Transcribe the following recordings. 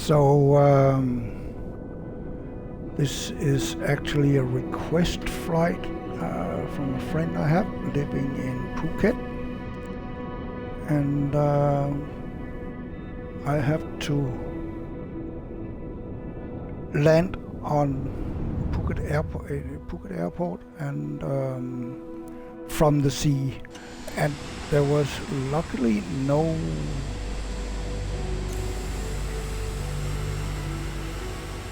So this is actually a request flight from a friend I have living in Phuket, and I have to land on Phuket Airport and from the sea, and there was luckily no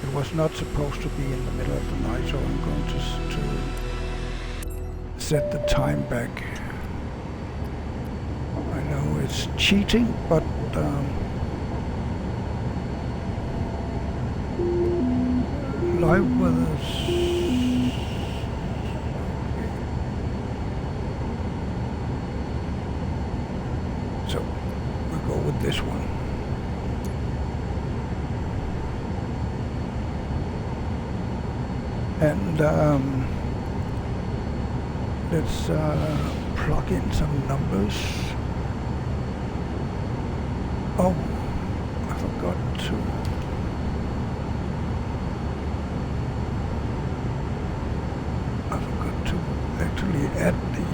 it was not supposed to be in the middle of the night, so I'm going to set the time back. I know it's cheating, but live weather's so we'll go with this one. And let's plug in some numbers. Oh, I forgot to. Actually add the.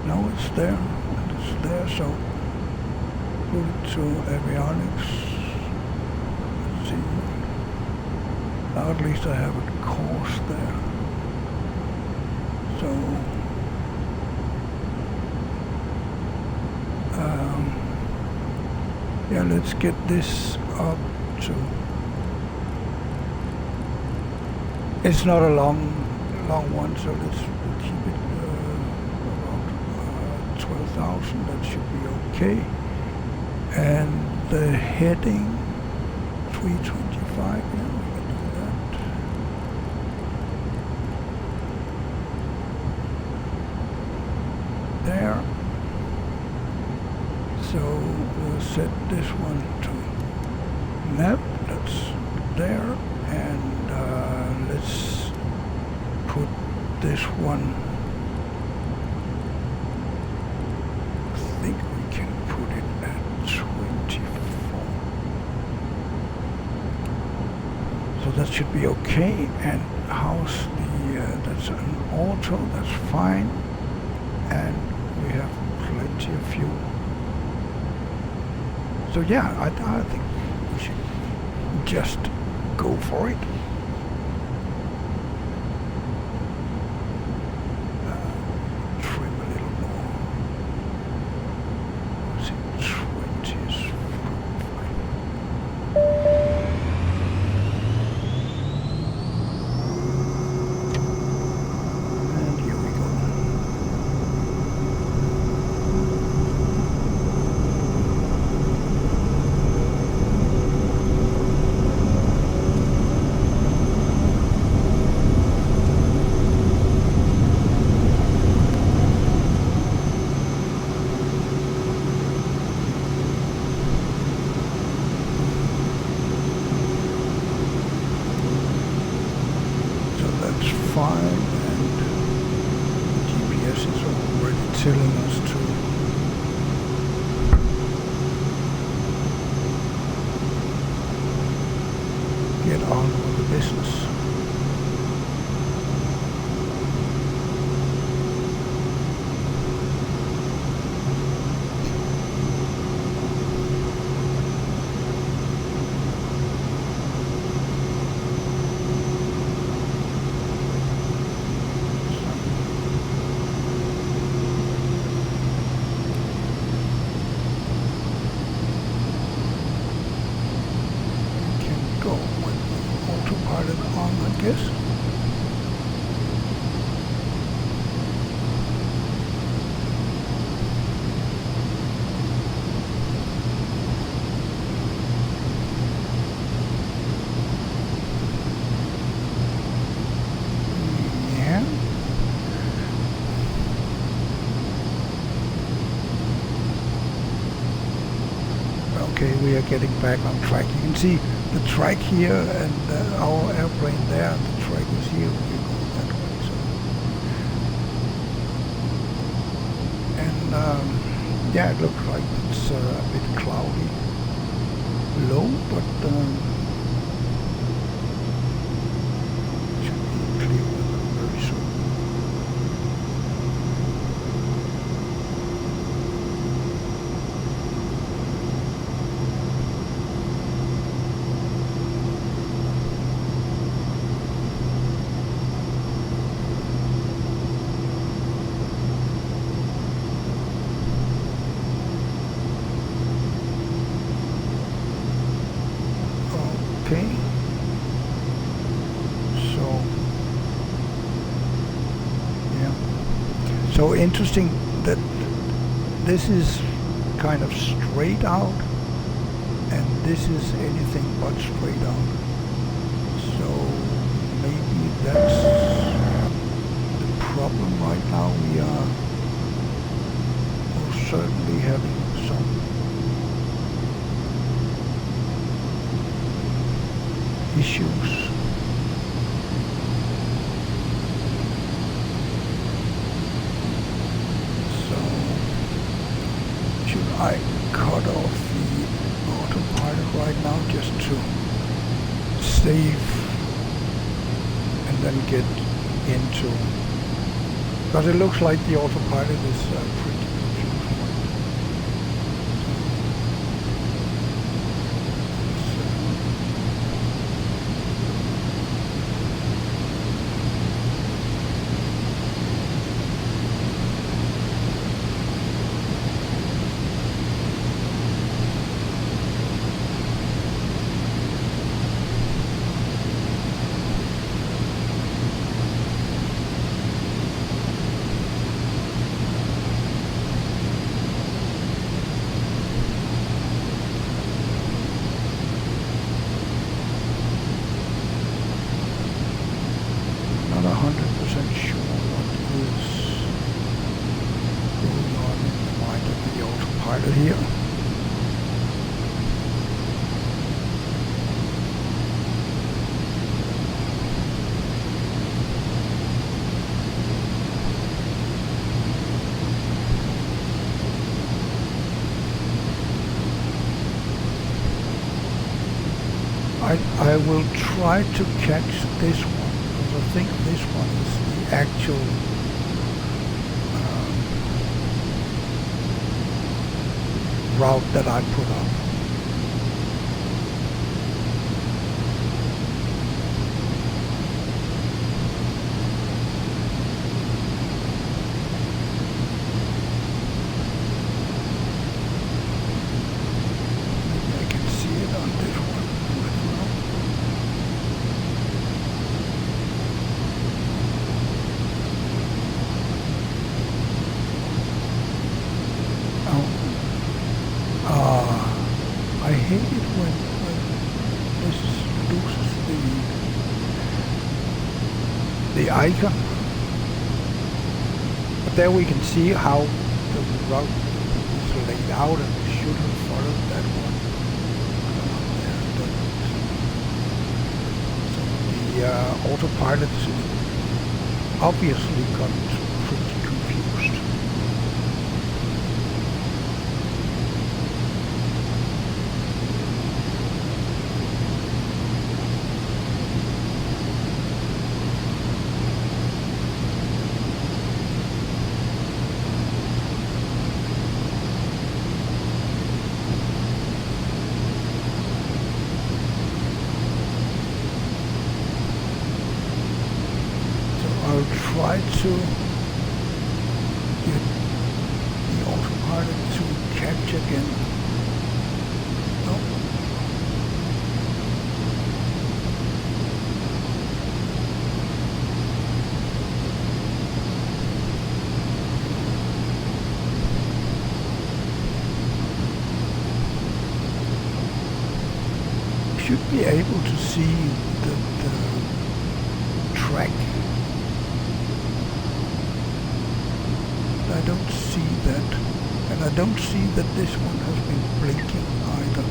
No, it's there. It's there. So put it to avionics. Let's see. Now at least I have a course there. So yeah, let's get this up to. It's not a long one, so let's keep it around 12,000. That should be okay. And the heading 325. Yeah. There. So we'll set this one to nav. That's there, and let's put this one. I think we can put it at 24. So that should be okay. And how's the? That's an auto. That's fine. And we have plenty of fuel. So yeah, I think we should just go for it. Trim a little more. Was it 20 is fine. And here we go. Fine, and the GPS is already telling us to get on with the business. Autopilot on, I guess. Yeah. Okay, we are getting back on track. You can see the track here and our airplane there. The track is here. We go that way. So. And yeah, it looks like it's a bit cloudy. low, but should be clear weather very soon. Okay, so yeah, so interesting that this is kind of straight out and this is anything but straight out, so maybe that's the problem right now. We are most certainly having some issues. So should I cut off the autopilot right now just to save and then get into, because it looks like the autopilot is pretty confused. Not 100% sure what is going on in the mind of the autopilot here. I will try to catch this one, because I think this one is the actual route that I put up. Maybe I can see it on this one. I hate it when this loses the icon. But there we can see how the route is laid out, and we should have followed that one. So the autopilot obviously got pretty confused. I'll try to get the autopilot to catch again. No. Should be able to see the track. I don't see that, and I don't see that this one has been blinking either.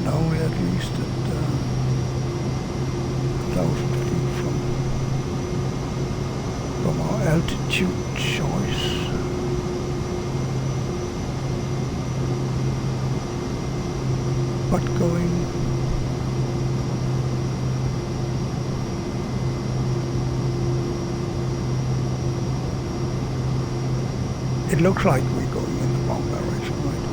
No, at least it 12,000 feet from our altitude choice. But going it looks like we're going in the wrong direction, right?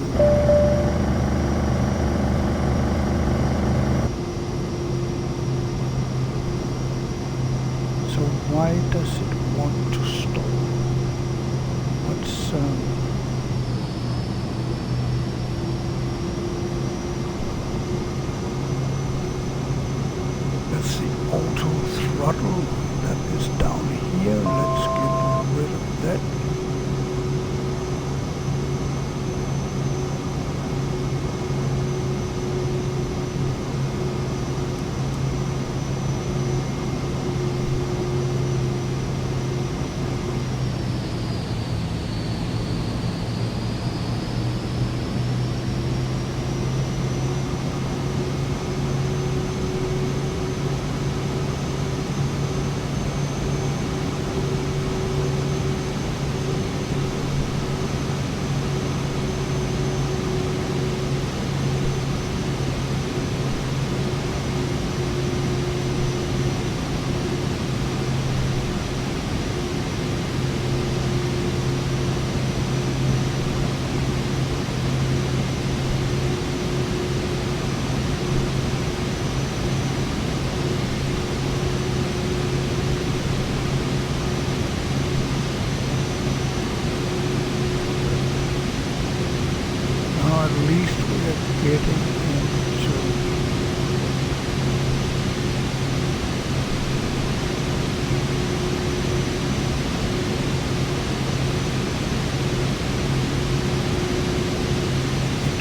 So why does it want to stall? What's let's see, auto throttle, that is down here. Let's get rid of that.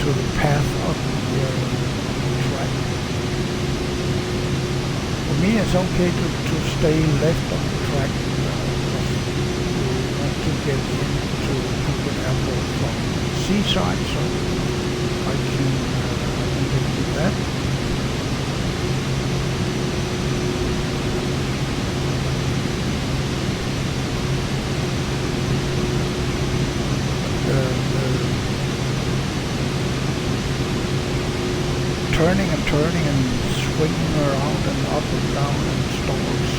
To the path of the track. For me, it's okay to stay left on the track because we want to get into Phuket Airport from seaside, so I can live with that. Turning and swinging around and up and down and stalls,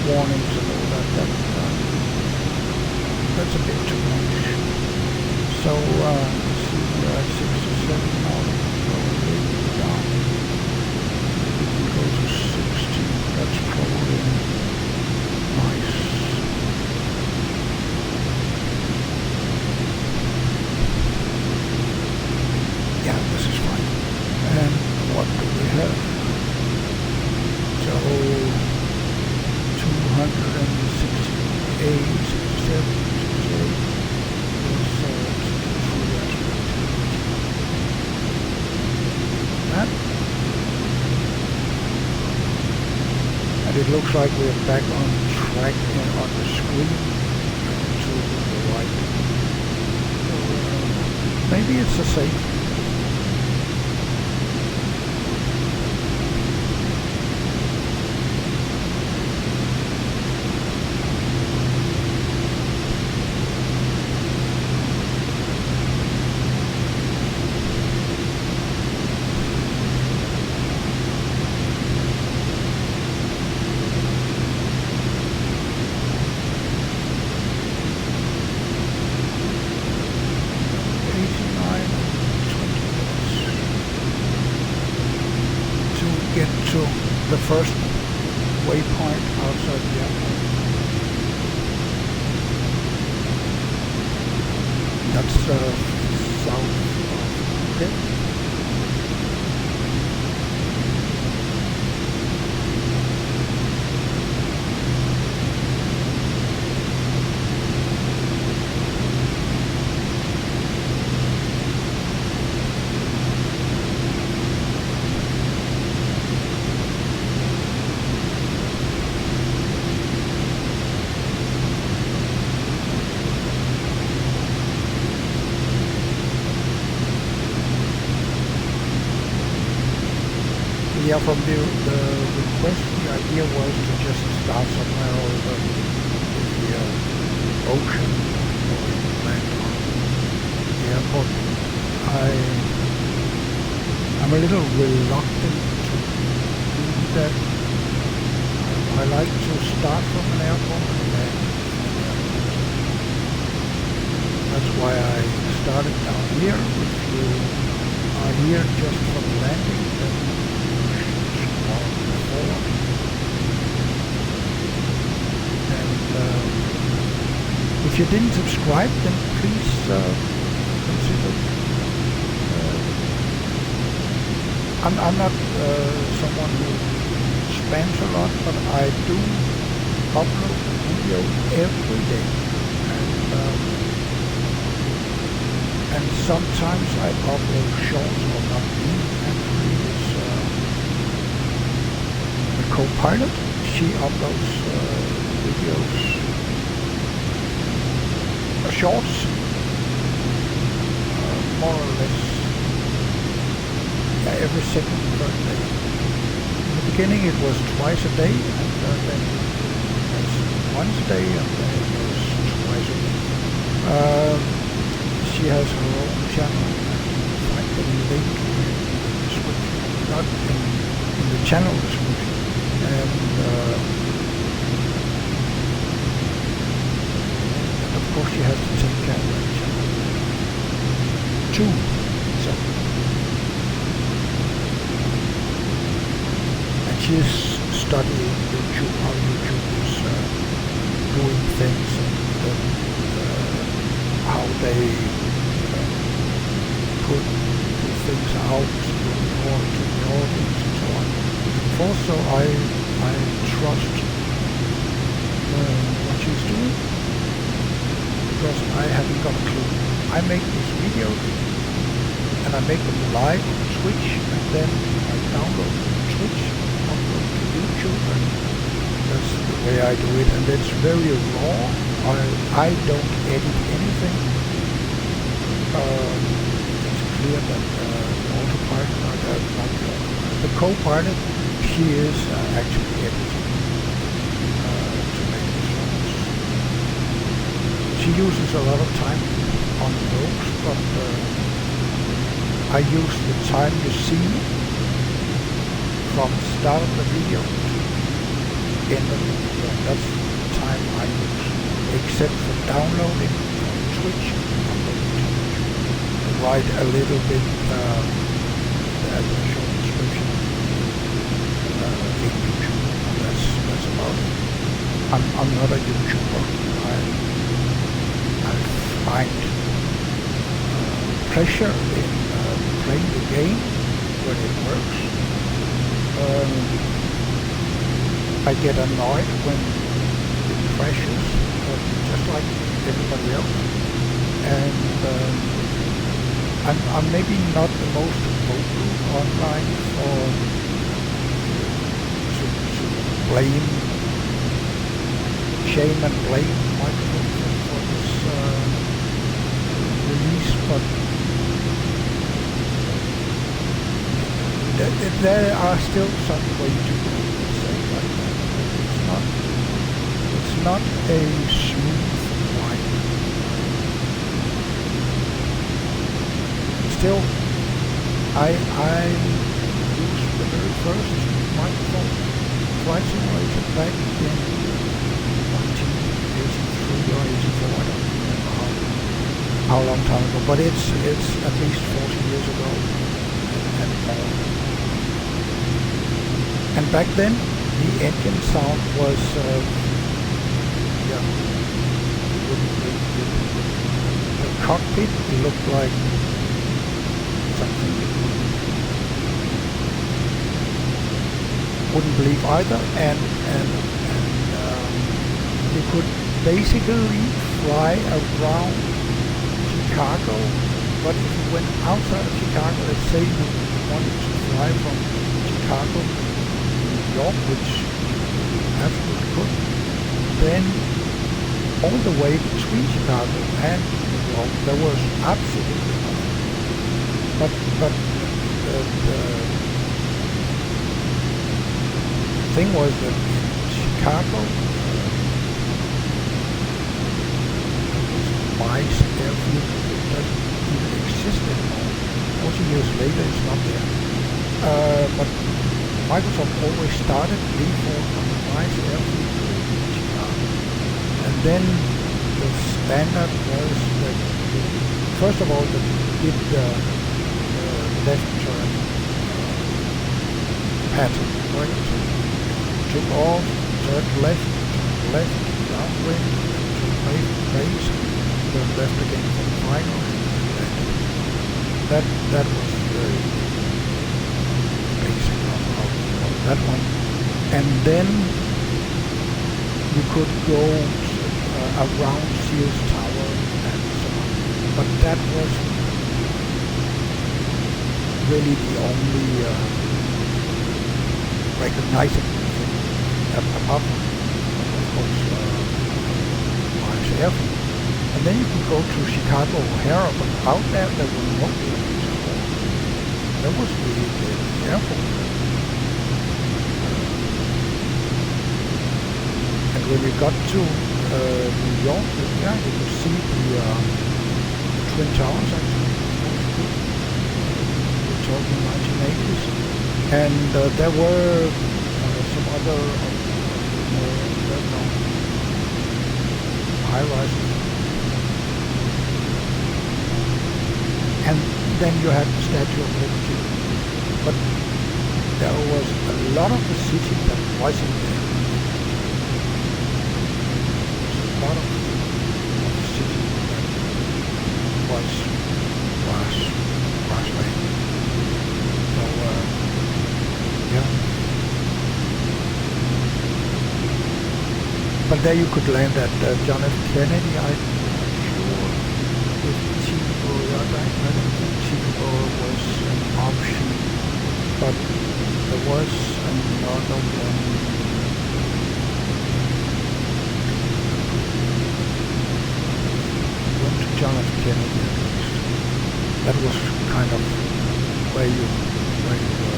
warnings and all that, that's a bit too much. So, see, we're at 67 now, so a little down. We can go to 60, that's probably nice. Yeah, this is fine. And what do we have? So 268, 67, 68 is 63 aspect. That. And it looks like we're back on track and on the screen to the right. So maybe it's a safe. Get to the first waypoint outside the airport. That's south of Phuket. yeah, from the request, the idea was to just start somewhere over the ocean or land on the airport. I'm a little reluctant to do that. I like to start from an airport and land in an airport. That's why I started down here. If you are here just for the landing, then you should walk forward. And if you didn't subscribe, then please consider. I'm not someone who spams a lot, but I do upload a video every day, and sometimes I upload shorts, or not me, actually it's the co-pilot. She uploads videos, shorts, more or less every second and third day. In the beginning it was twice a day, and then it was once a day, and then it was twice a week. She has her own channel, and you can find the link in the description, not in the channel description. And of course she has to take care of that channel too. So, and she's studying YouTube, how YouTube is doing things, and how they put things out to the audience and so on. Also, I trust what she's doing, because I haven't got a clue. I make these videos and I make them live on Twitch, and then I download from Twitch, upload to YouTube, and that's the way I do it. And it's very raw. I don't edit anything. It's clear that the autopilot, not the co-pilot, she is actually editing to make the songs. She uses a lot of time on those, but I use the time you see from the start of the video to end of the video. That's the time I use, except for downloading from Twitch and uploading to YouTube. I write a little bit at the short description in YouTube, and that's about it. I'm not a YouTuber. I find pleasure in playing the game when it works. I get annoyed when it crashes, just like everybody else. And I'm maybe not the most vocal online to shame and blame Microsoft for this release, but there are still some way to go, let's say it like that. It's not a smooth ride. Still, I used the very first Microsoft flight simulator back in 1983 or 84, I don't remember how long time ago, but it's at least 40 years ago and more. And back then, the engine sound was, you wouldn't believe it. The cockpit looked like something you wouldn't believe either, and you could basically fly around Chicago, but if you went outside of Chicago, let's say you wanted to fly from Chicago to New York, which you absolutely could, then all the way between Chicago and New York there was absolutely nothing. But thing was that in Chicago, Mai's airfield doesn't even exist anymore. 40 years later, it's not there. But Microsoft always started default on Mai's airfield in Chicago. And then the standard was that, first of all, that you did the left turn pattern, right? So took off, turned left, downwind, took base, turned left again for the final, and landed. That was very basic of that one. And then you could go around Sears Tower and so on. But that was really the only recognizable thing, apart from, of course, Mars Airfield. And then you could go to Chicago O'Hare, but out there were no buildings at all. That was the airport. And when you got to New York, yeah, you could see the Twin Towers actually. We're talking 1980s. And there were some other more well-known high-rises. And then you had the Statue of Liberty. But there was a lot of the city that wasn't there. A lot of the city that was grassland. So, yeah. But there you could land at John F. Kennedy. I'm not sure if Teterboro, I don't think Teterboro was an option, but there was another one. Went to John F. Kennedy at least. That was kind of where you were aiming.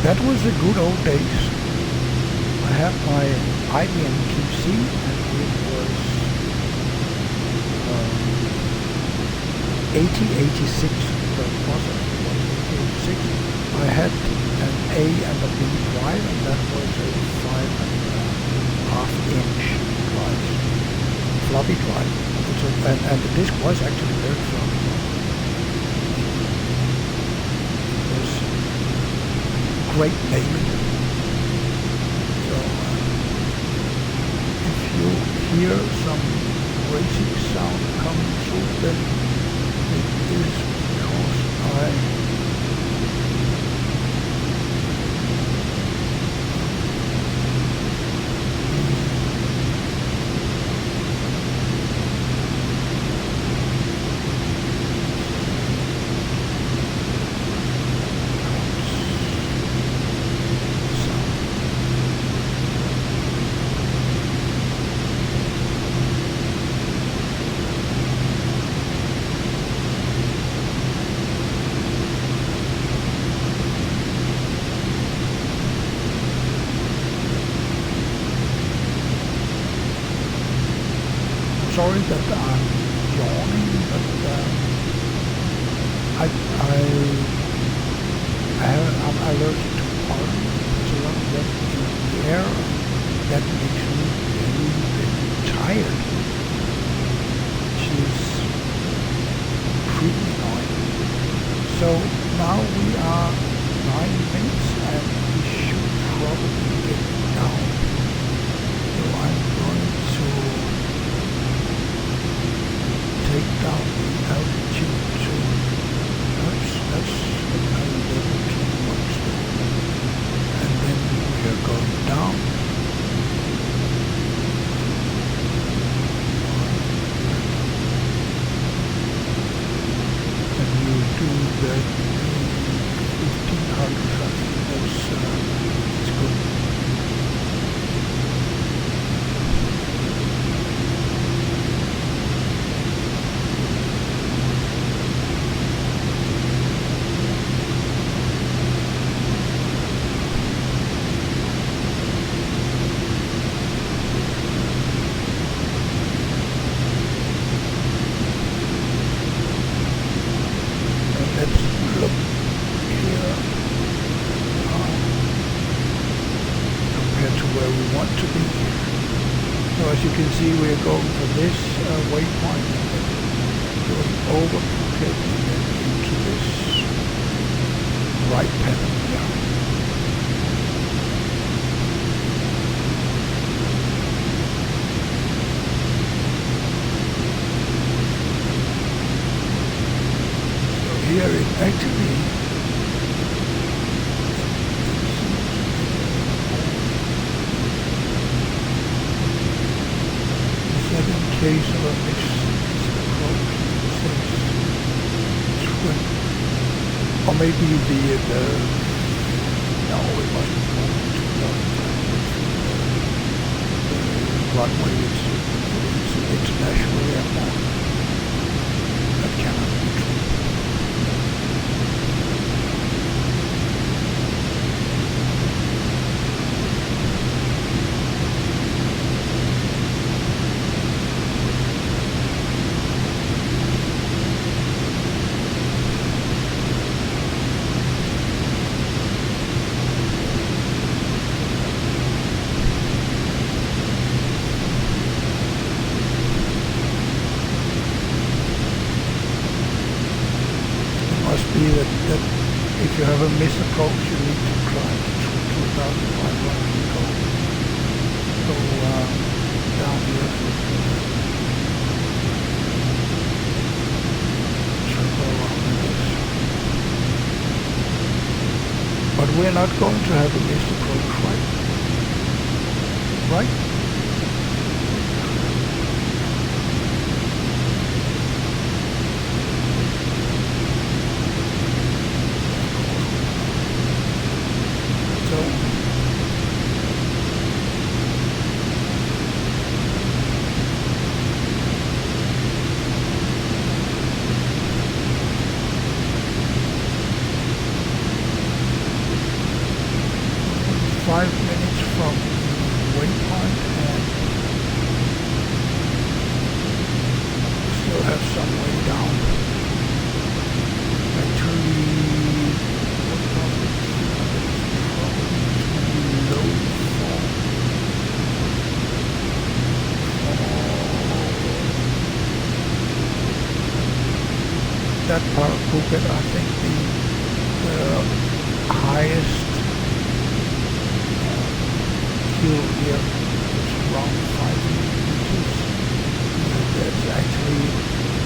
That was the good old days. I had my IBM PC and it was 8086. The processor was 8086. I had an A and a B drive, and that was a 5.5 inch drive, floppy drive. And the disk was actually very floppy. Great naming. So if you hear some racing sound coming through, then it is because I sorry that I'm yawning, but I'm allergic to pollen. There's a lot of that in the air that makes me very, very tired, which is pretty annoying. So now we are 9 minutes and we should probably get down. So I'm going to take down the altitude to that's a little too much there. And then we are going down. where we want to be. So as you can see, we are going for this waypoint and then going over Phuket and then into this right pattern here. So here it actually case of a misapproach, or maybe the no, it must be going to the runway. It's an international airport. That cannot be true. That if you have a misapproach, you need to climb to 2,500 and go down here and circle around this. But we're not going to have a misapproach, right? Right? That part of Phuket, I think the highest hill here is around 500 meters. That's actually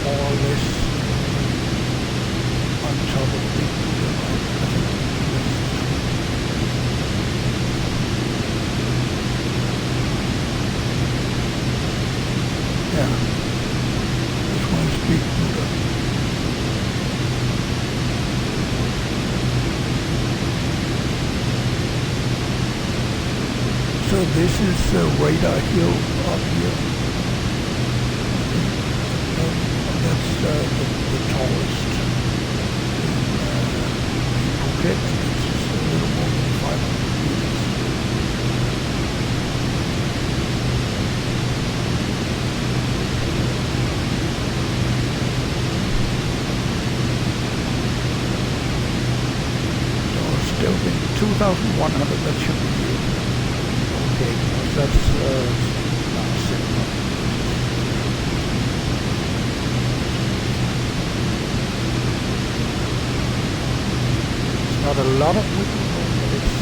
more or less on top of Big Buddha, right? I think that's yeah. This one is Big Buddha. So this is Radar Hill up here. That's the tallest in Phuket, and it's just a little more than 500 meters. So still in 2,100, that should be okay, because that's not 700. Not a lot of wiggle room, but it's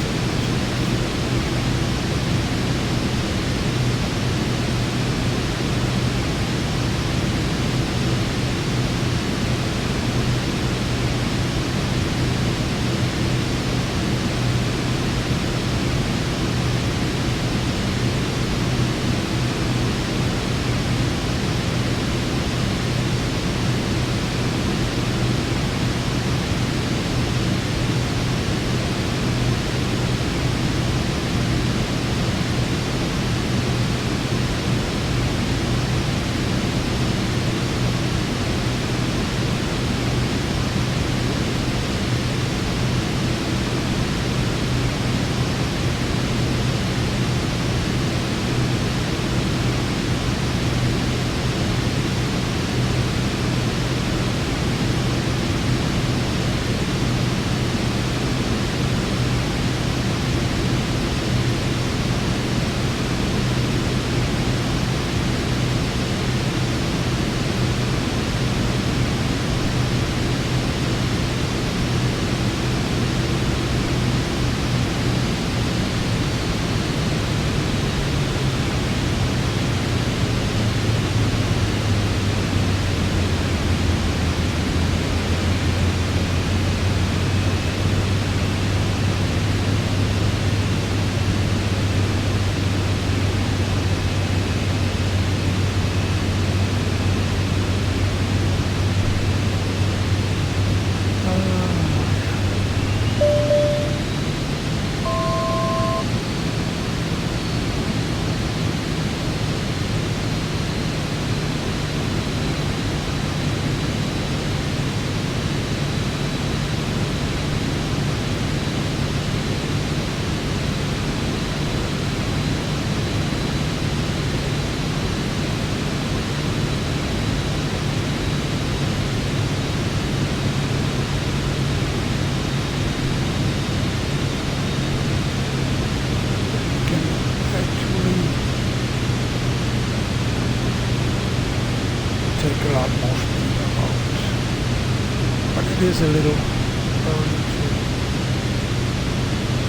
It is a little early to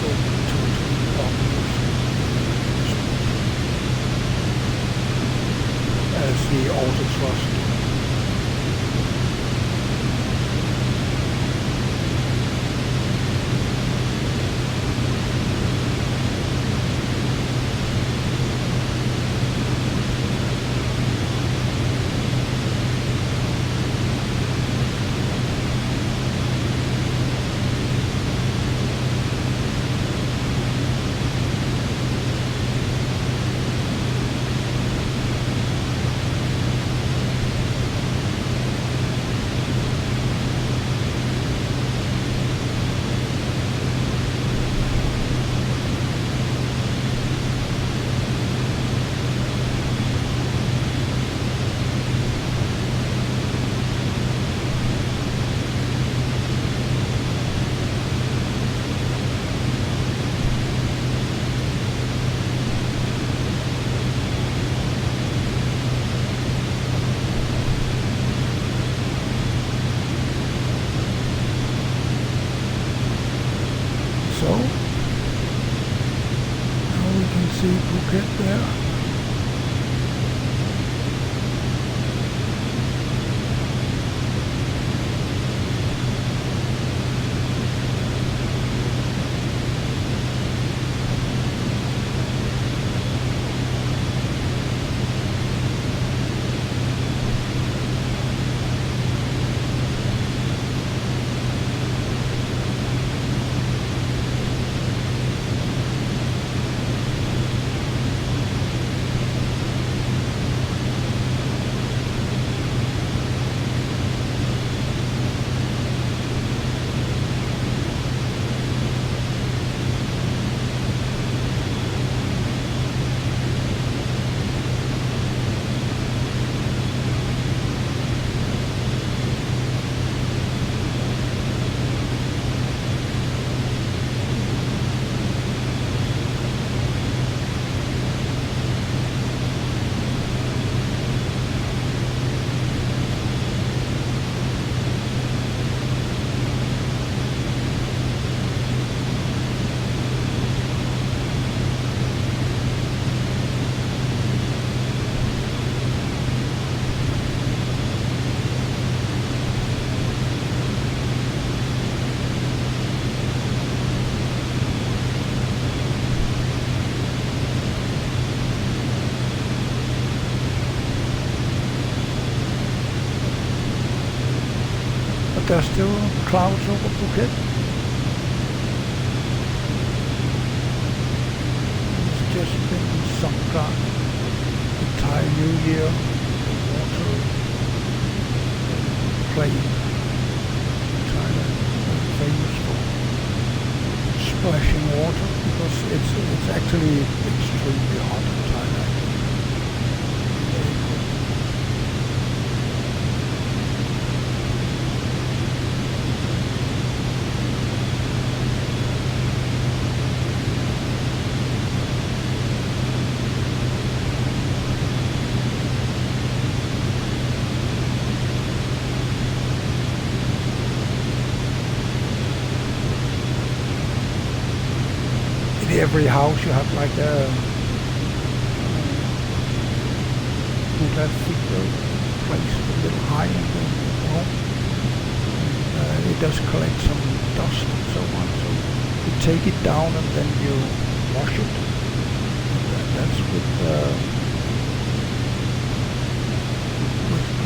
go totally obvious as the auto thrust. So, now we can see Phuket there. There's still clouds over Phuket. It's just been summertime, the Thai New Year, the water playing. Thailand is famous for splashing water because it's actually extremely hot in Thailand. Every house you have like a Buddha figure placed a little high in the home. It does collect some dust and so on, so you take it down and then you wash it. And that's with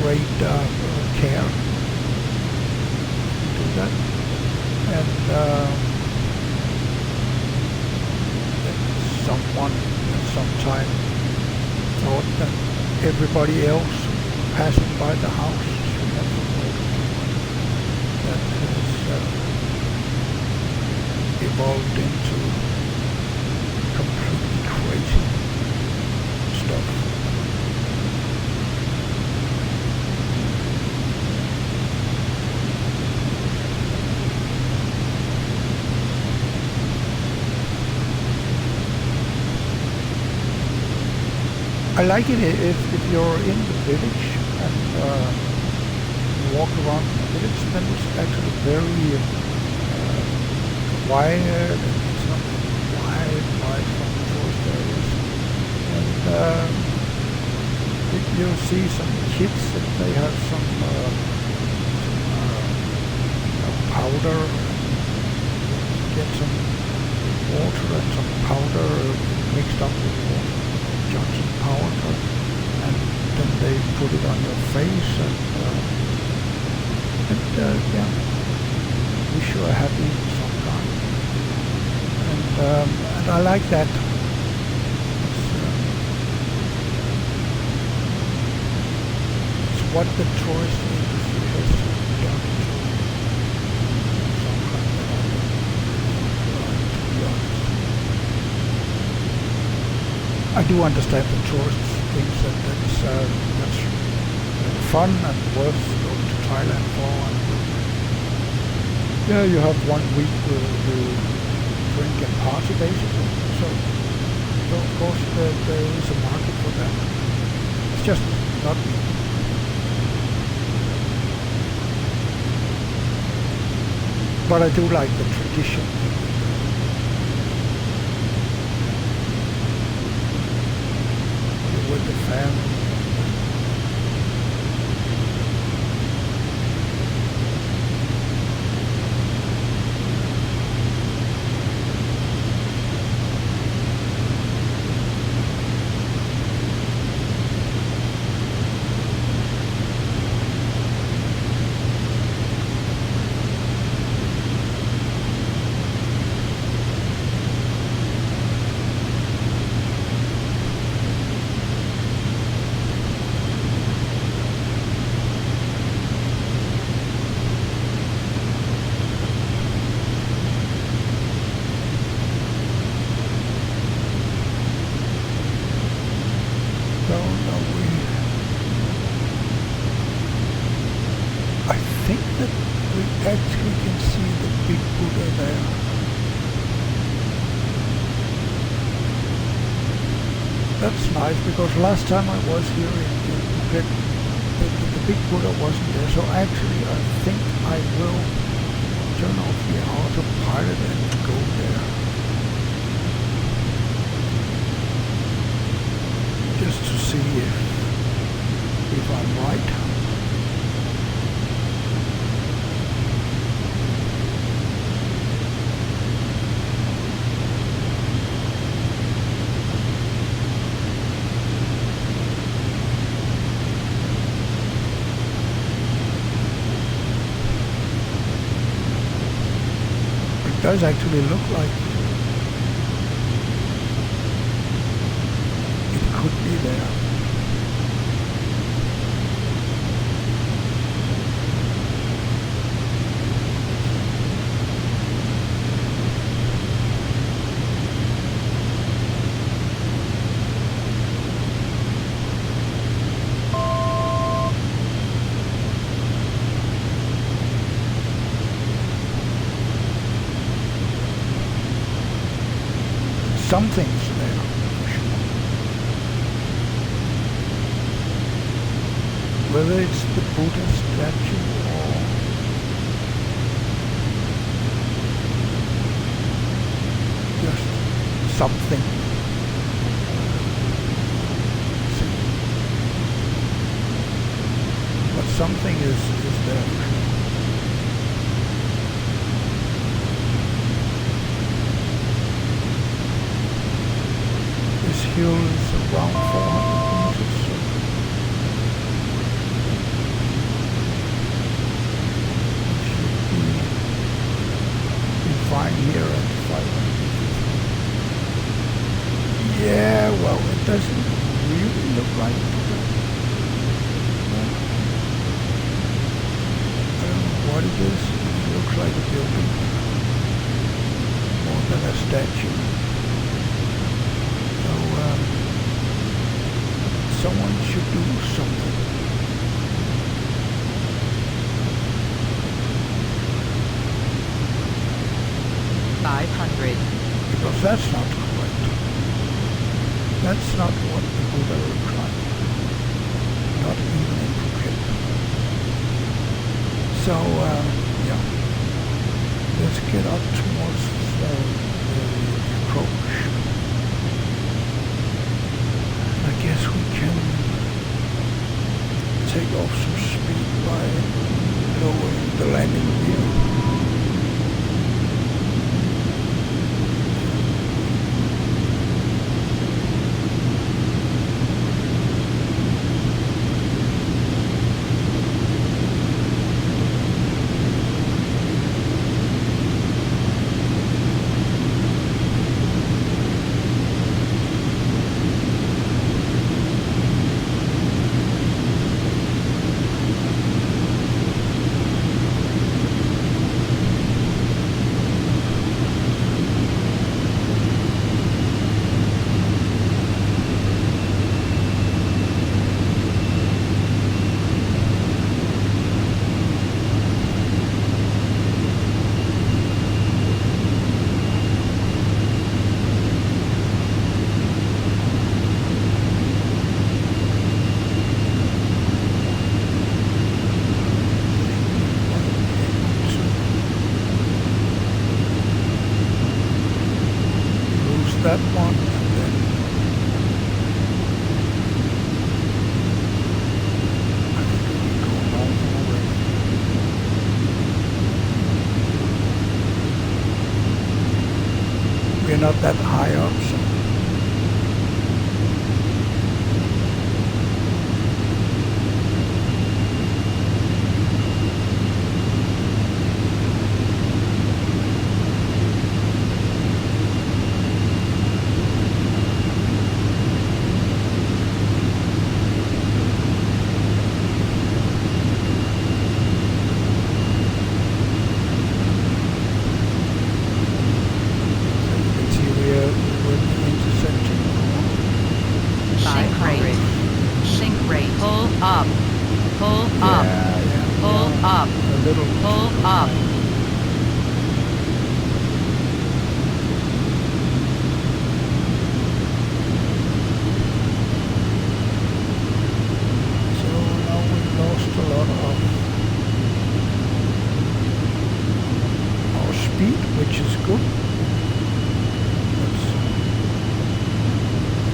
great care. You do that. And someone at some time thought that everybody else passing by the house should have the water. That has evolved into completely crazy stuff. I like it if you're in the village and you walk around the village, then it's actually very quiet, and it's not wide from the tourist areas. And you'll see some kids that they have some powder, get some water and some powder mixed up with water, Johnson powder, and then they put it on your face, and yeah, wish you a happy some kind. And I like that. It's what the tourist industry has done to some kind of other, to be honest. I do understand the tourists think that that's fun and worth going to Thailand for. And yeah, you have 1 week where you drink and party basically. So of course there is a market for that. It's just not me. But I do like the tradition. You're with the family. Actually can see the big Buddha there. That's nice, because last time I was here in Phuket, the big Buddha wasn't there. So actually I think I will turn off the autopilot and go there. Just to see if I'm right. Does actually look like it could be there. Something's there, for sure. Whether it's the Buddha statue or just something. But something is there. Hill is around 400 meters. So should be fine here at 550. Yeah, well, it doesn't really look like it. I don't know what it is. It looks like a building more than a statue. Someone should do something. 500. Because that's not correct. That's not what the Buddha looked like. Not even in Phuket. So yeah, let's get up towards the approach. I guess we can take off some speed by lowering the landing gear. That one, and then I think we can go normal already. We're not that high up, so which is good. That's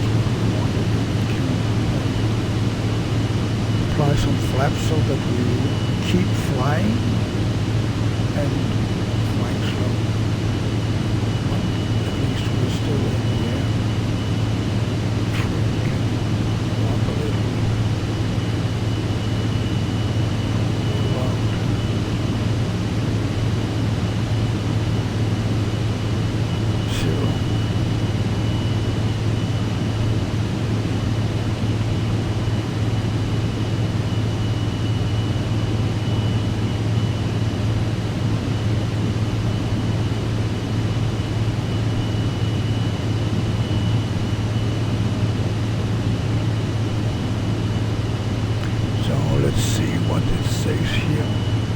what we want to do. We can apply some flaps so that we keep flying and flying slow. But at least we're still in the air. We can walk a little around. Let's see what it says here.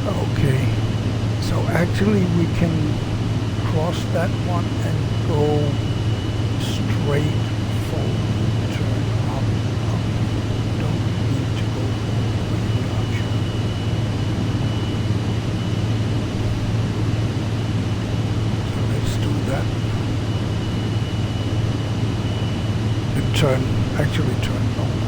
Okay, so actually we can cross that one and go straight forward, turn up. Don't need to go all the way larger. So let's do that. And actually turn north.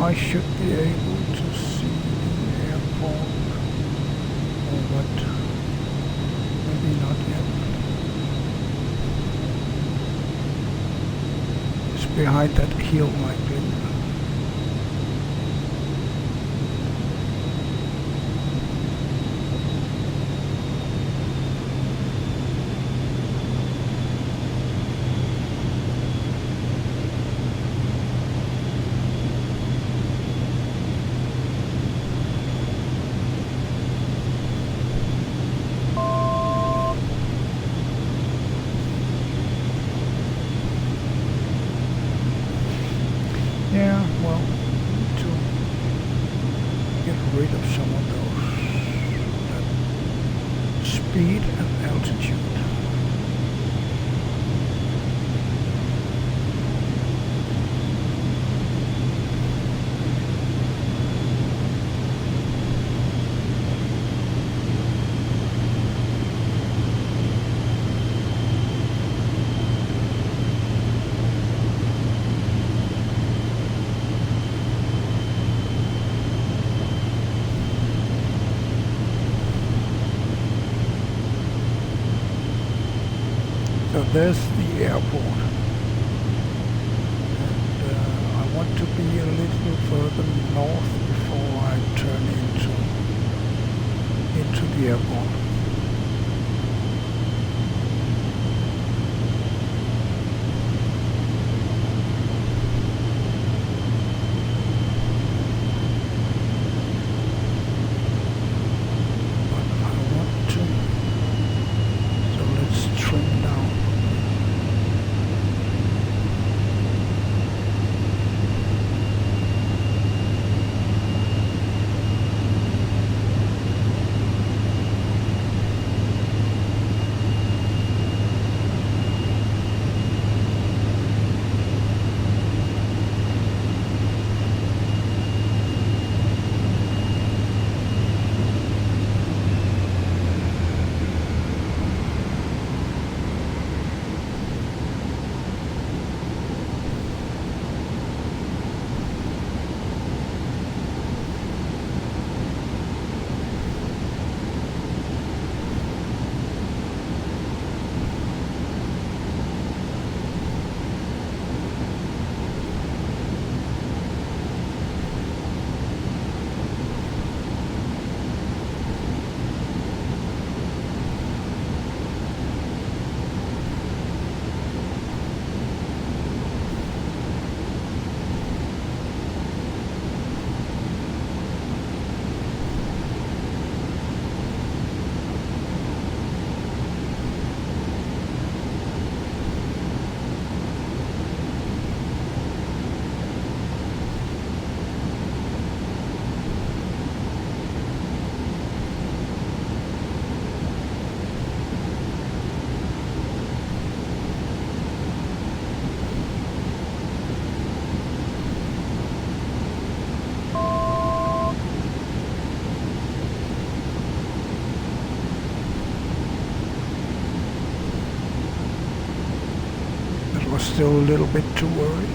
I should be able to see the airport, or what? Maybe not yet. It's behind that hill, I believe. Yeah, well, to get rid of some of those that speed and altitude. So there's the airport, and I want to be a little further north before I turn into the airport. But I want to, so let's trim down. Was still a little bit too early,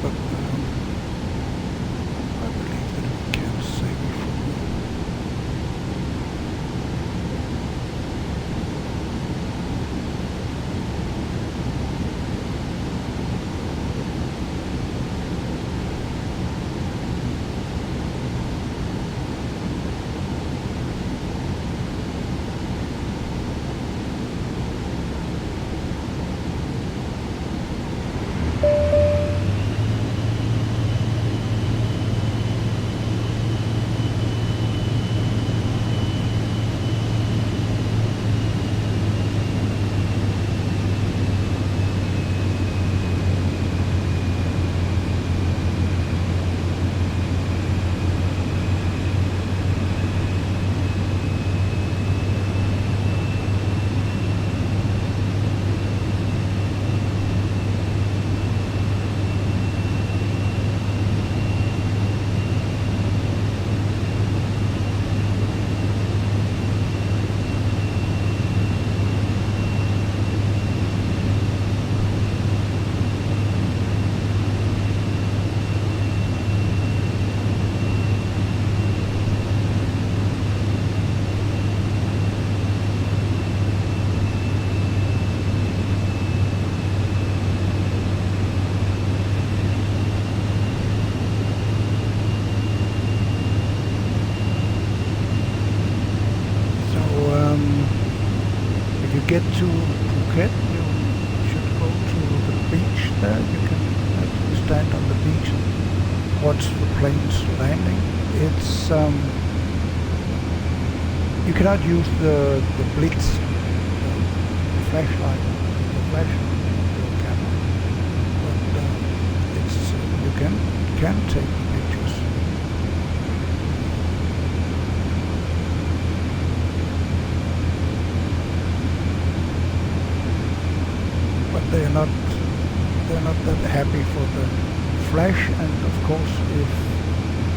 but I believe that we can save it for you. get to Phuket, you should go to the beach there. You can actually stand on the beach and watch the planes landing. It's you cannot use the blitz, the flashlight, the flash camera, but it's you can take pictures. But they're not that happy for the flash, and of course if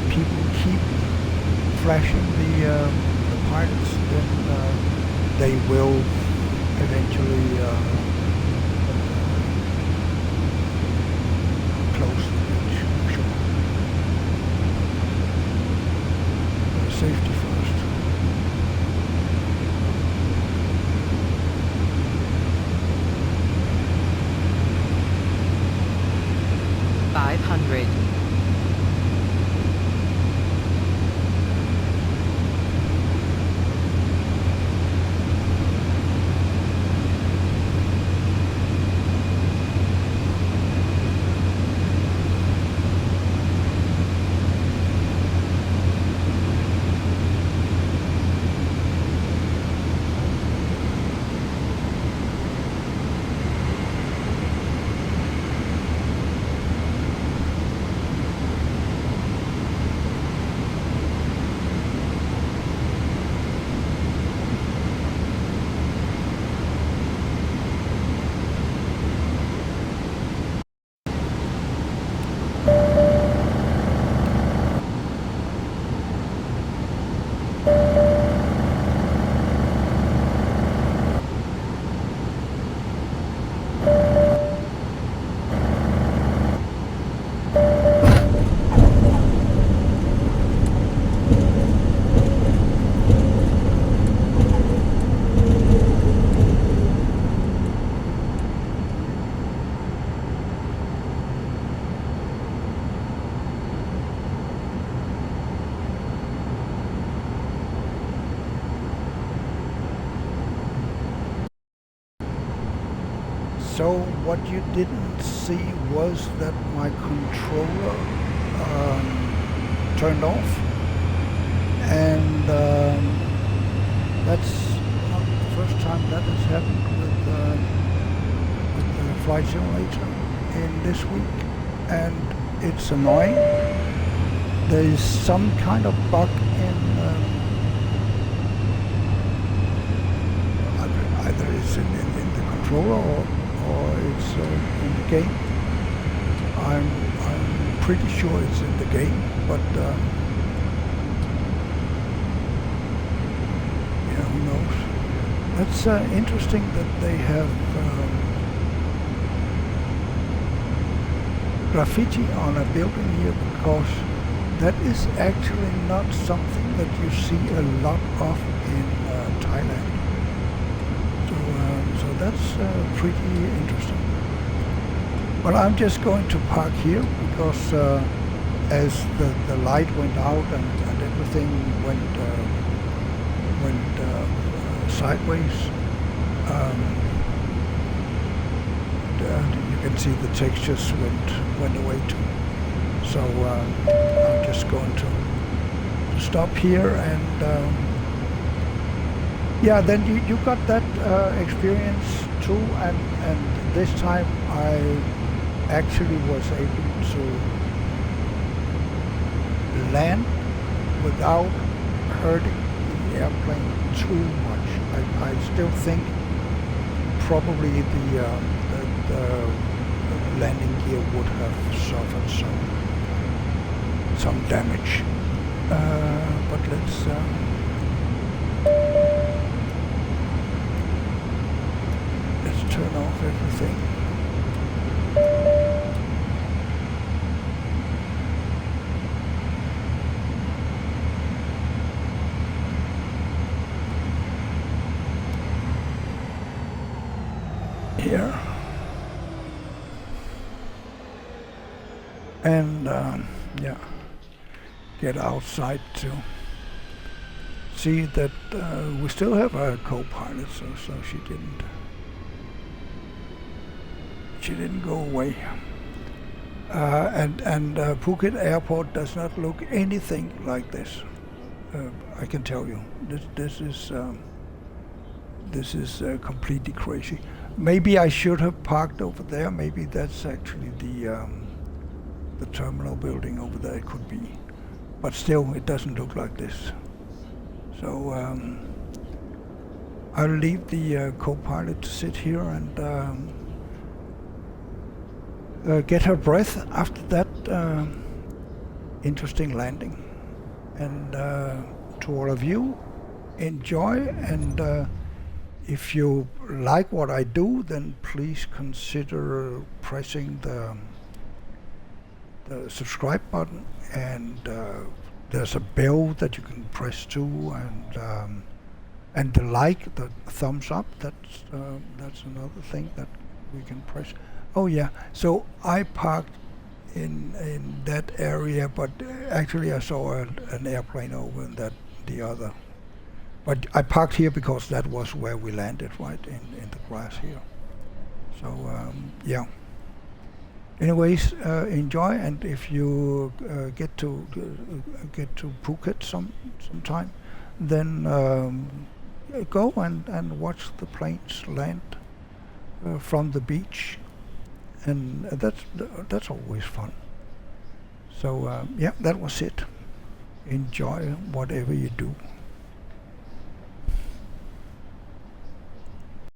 people keep flashing the pilots, then they will eventually close the beach, I'm sure. Safety first. $500. So what you didn't see was that my controller turned off, and that's not the first time that has happened with the flight simulator in this week, and it's annoying. There is some kind of bug in either it's in the controller or it's in the game. I'm pretty sure it's in the game, but yeah, who knows? That's interesting that they have graffiti on a building here, because that is actually not something that you see a lot of in Thailand. So that's pretty interesting. Well, I'm just going to park here because as the light went out and everything went sideways, you can see the textures went away too. So I'm just going to stop here, and yeah, then you got that experience too, and this time I actually was able to land without hurting the airplane too much. I still think probably the landing gear would have suffered some damage, but let's turn off everything. Here. And yeah, get outside to see that we still have a co-pilot, so she didn't go away. And Phuket Airport does not look anything like this. I can tell you, this is completely crazy. Maybe I should have parked over there. Maybe that's actually the terminal building over there. It could be, but still, it doesn't look like this. So I'll leave the co-pilot to sit here and get her breath after that interesting landing. And to all of you, enjoy, and if you like what I do, then please consider pressing the subscribe button, and there's a bell that you can press too, and the like, the thumbs up. That's another thing that we can press. Oh yeah, so I parked in that area, but actually I saw an airplane over in the other. But I parked here because that was where we landed, right in the grass here. So yeah. Anyways, enjoy, and if you get to Phuket sometime, then go and watch the planes land from the beach, and that's always fun. So yeah, that was it. Enjoy whatever you do.